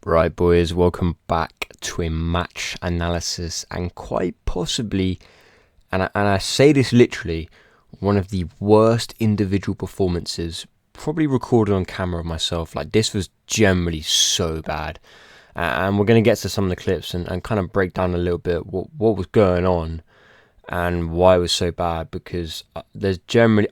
Right, boys, welcome back to a match analysis and quite possibly, and I say this literally, one of the worst individual performances probably recorded on camera of myself. Like, this was generally so bad. And we're going to get to some of the clips and kind of break down a little bit what was going on and why it was so bad, because there's generally,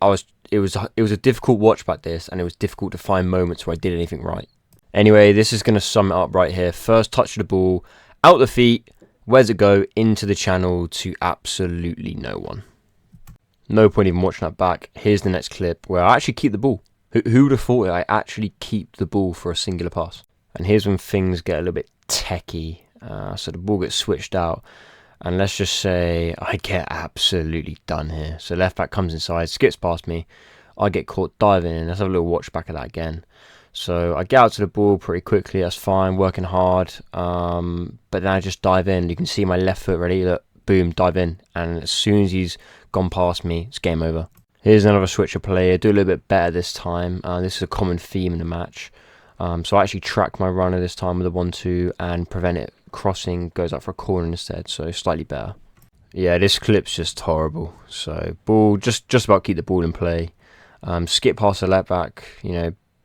it was a difficult watch back this, and it was difficult to find moments where I did anything right. Anyway, this is going to sum it up right here. First touch of the ball, out the feet, where's it go? Into the channel to absolutely no one. No point even watching that back. Here's the next clip where I actually keep the ball. Who would have thought it? I actually keep the ball for a singular pass. And here's when things get a little bit techie. So the ball gets switched out. And let's just say I get absolutely done here. So left back comes inside, skips past me. I get caught diving in. Let's have a little watch back of that again. So I get out to the ball pretty quickly, that's fine, working hard, but then I just dive in. You can see my left foot ready, look, boom, dive in, and as soon as he's gone past me, it's game over. Here's another switcher player, do a little bit better this time. This is a common theme in the match. So I actually track my runner this time with a 1-2 and prevent it crossing, goes up for a corner instead, so slightly better. Yeah, this clip's just horrible. So ball, just about keep the ball in play. Skip past the left back,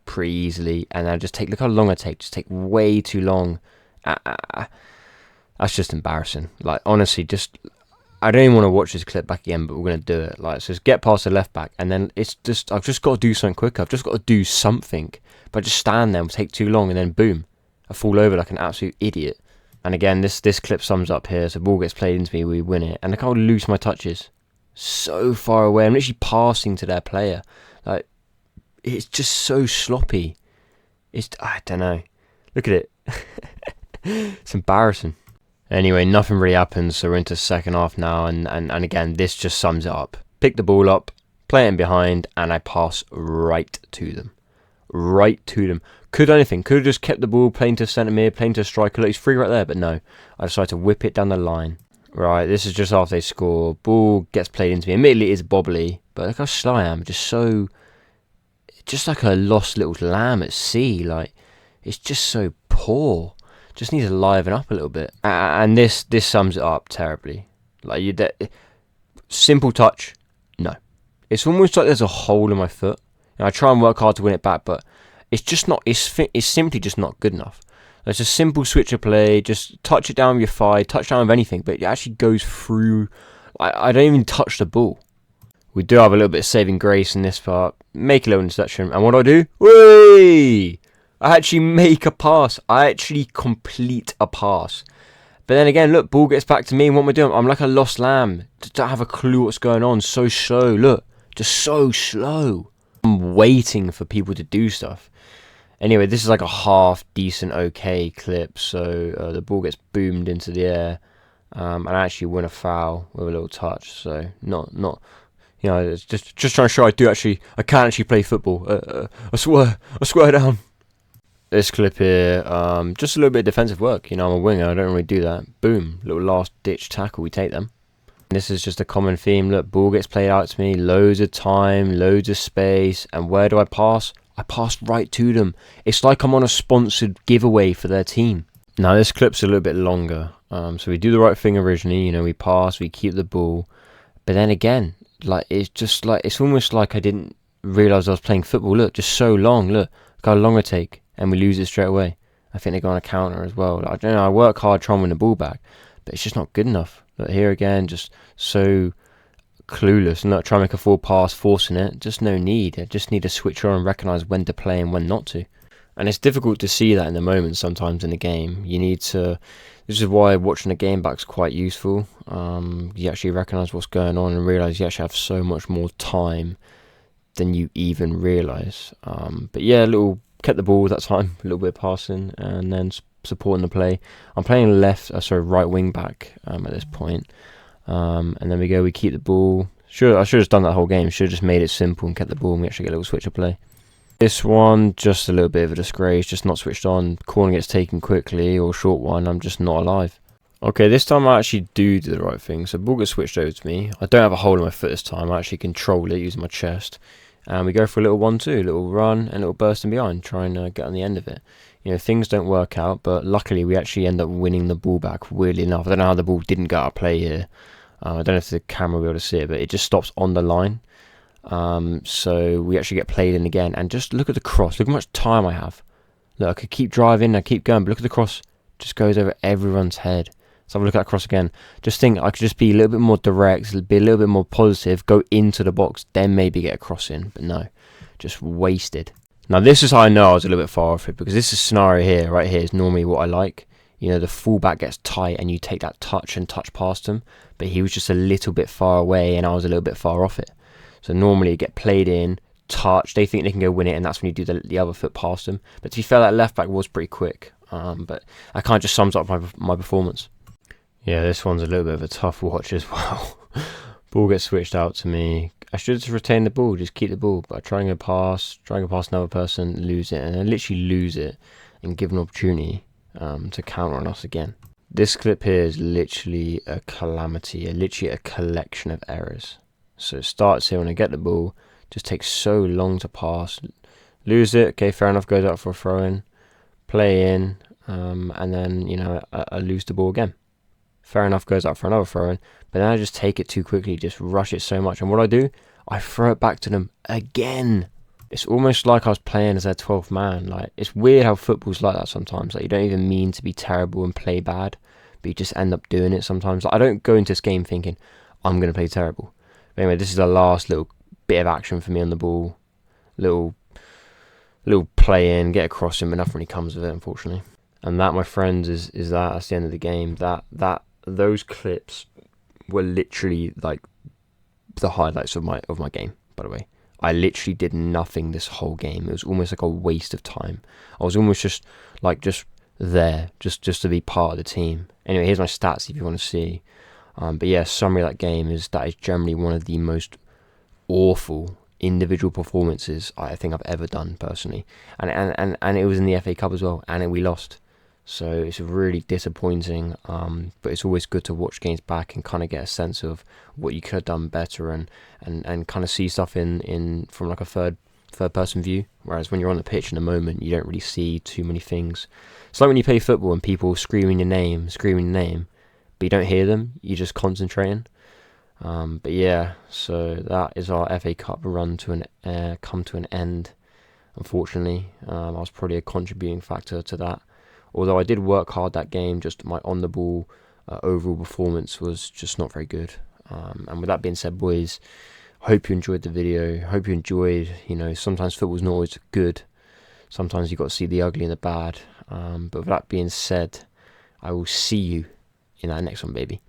pretty easily, and I just look how long I just take way too long. That's just embarrassing. Like, honestly, I don't even want to watch this clip back again, but we're going to do it. Like, so just get past the left back, and then I've just got to do something quicker. I've just got to do something, but I just stand there and take too long, and then boom, I fall over like an absolute idiot. And again, this clip sums up here. So ball gets played into me, we win it, and look how loose my touch is. So far away, I'm literally passing to their player. Like, it's just so sloppy. I don't know. Look at it. It's embarrassing. Anyway, nothing really happens, so we're into second half now, and again, this just sums it up. Pick the ball up, play it in behind, and I pass right to them. Right to them. Could do anything. Could have just kept the ball, playing to centre mid, playing to striker. Look, he's free right there, but no. I decided to whip it down the line. Right, this is just after they score. Ball gets played into me. Admittedly, it is bobbly, but look how slow I am. Just like a lost little lamb at sea. Like, it's just so poor. Just needs to liven up a little bit. And this sums it up terribly. Like, simple touch, no. It's almost like there's a hole in my foot. And I try and work hard to win it back, but it's just not. It's simply just not good enough. It's a simple switcher play. Just touch it down with your thigh, touch down with anything, but it actually goes through. I don't even touch the ball. We do have a little bit of saving grace in this part. Make a little interception. And what do? Whee! I actually make a pass. I actually complete a pass. But then again, look, ball gets back to me. And what am I doing? I'm like a lost lamb. Don't have a clue what's going on. So slow. Look, just so slow. I'm waiting for people to do stuff. Anyway, this is like a half decent, okay clip. So the ball gets boomed into the air. And I actually win a foul with a little touch. So not. It's just trying to show I can actually play football. I swear down. This clip here, just a little bit of defensive work. I'm a winger, I don't really do that. Boom, little last ditch tackle, we take them. This is just a common theme. Look, ball gets played out to me, loads of time, loads of space, and where do I pass? I pass right to them. It's like I'm on a sponsored giveaway for their team. Now this clip's a little bit longer. So we do the right thing originally, we pass, we keep the ball. But then again, it's almost like I didn't realise I was playing football. Look, just so long. Look how long I take, and we lose it straight away. I think they go on a counter as well. I don't know. I work hard trying to win the ball back, but it's just not good enough. Look here again, just so clueless. Not trying to make a full pass, forcing it. Just no need. I just need to switch on and recognise when to play and when not to. And it's difficult to see that in the moment sometimes in the game. You need to. This is why watching the game back is quite useful. You actually recognise what's going on and realise you actually have so much more time than you even realise. But yeah, kept the ball that time, a little bit of passing, and then supporting the play. I'm playing right wing back at this point. And then we keep the ball. I should have just done that whole game. Should have just made it simple and kept the ball, and we actually get a little switcher play. This one, just a little bit of a disgrace, just not switched on. Corner gets taken quickly, or short one, I'm just not alive. Okay, this time I actually do the right thing. So ball gets switched over to me. I don't have a hole in my foot this time. I actually control it using my chest. And we go for a little 1-2, little run and a little burst in behind, trying to get on the end of it. you know, things don't work out, but luckily we actually end up winning the ball back, weirdly enough. I don't know how the ball didn't go out of play here. I don't know if the camera will be able to see it, but it just stops on the line. So we actually get played in again, and just look at the cross. Look how much time I have. Look, I could keep driving, I keep going, but look at the cross. Just goes over everyone's head. So have a look at that cross again. Just think I could just be a little bit more direct, be a little bit more positive, go into the box, then maybe get a cross in. But no, just wasted. Now this is how I know I was a little bit far off it, because this is scenario here, right here, is normally what I like. You know, the fullback gets tight and you take that touch and touch past him, but he was just a little bit far away and I was a little bit far off it. So normally you get played in, touch, they think they can go win it, and that's when you do the other foot past them. But to be fair, that left back was pretty quick. But that kind of just sums up my performance. Yeah, this one's a little bit of a tough watch as well. Ball gets switched out to me. I should just retain the ball, just keep the ball, but I try and go past another person, lose it, and I literally lose it and give an opportunity to counter on us again. This clip here is literally a calamity, literally a collection of errors. So it starts here when I get the ball, just takes so long to pass, lose it, okay, fair enough, goes out for a throw-in, play in, and then, you know, I lose the ball again. Fair enough, goes out for another throw-in, but then I just take it too quickly, just rush it so much, and what I do, I throw it back to them again. It's almost like I was playing as their 12th man. Like, it's weird how football's like that sometimes. Like, you don't even mean to be terrible and play bad, but you just end up doing it sometimes. Like, I don't go into this game thinking, I'm going to play terrible. But anyway, this is the last little bit of action for me on the ball. Little play in, get across him, but nothing really comes of it, unfortunately. And that, my friends, that's the end of the game. Those clips were literally like the highlights of my game, by the way. I literally did nothing this whole game. It was almost like a waste of time. I was almost just there, just to be part of the team. Anyway, here's my stats if you want to see. But yeah, summary of that game is generally one of the most awful individual performances I think I've ever done personally. And it was in the FA Cup as well, and we lost. So it's really disappointing, but it's always good to watch games back and kind of get a sense of what you could have done better, and kind of see stuff in from like a third person view. Whereas when you're on the pitch in the moment, you don't really see too many things. It's like when you play football and people screaming your name, but you don't hear them. You're just concentrating. But yeah, so that is our FA Cup run come to an end. Unfortunately, I was probably a contributing factor to that. Although I did work hard that game, just my on the ball overall performance was just not very good. And with that being said, boys, hope you enjoyed the video. Hope you enjoyed, you know, sometimes football's not always good. Sometimes you got to see the ugly and the bad. But with that being said, I will see you in that next one, baby.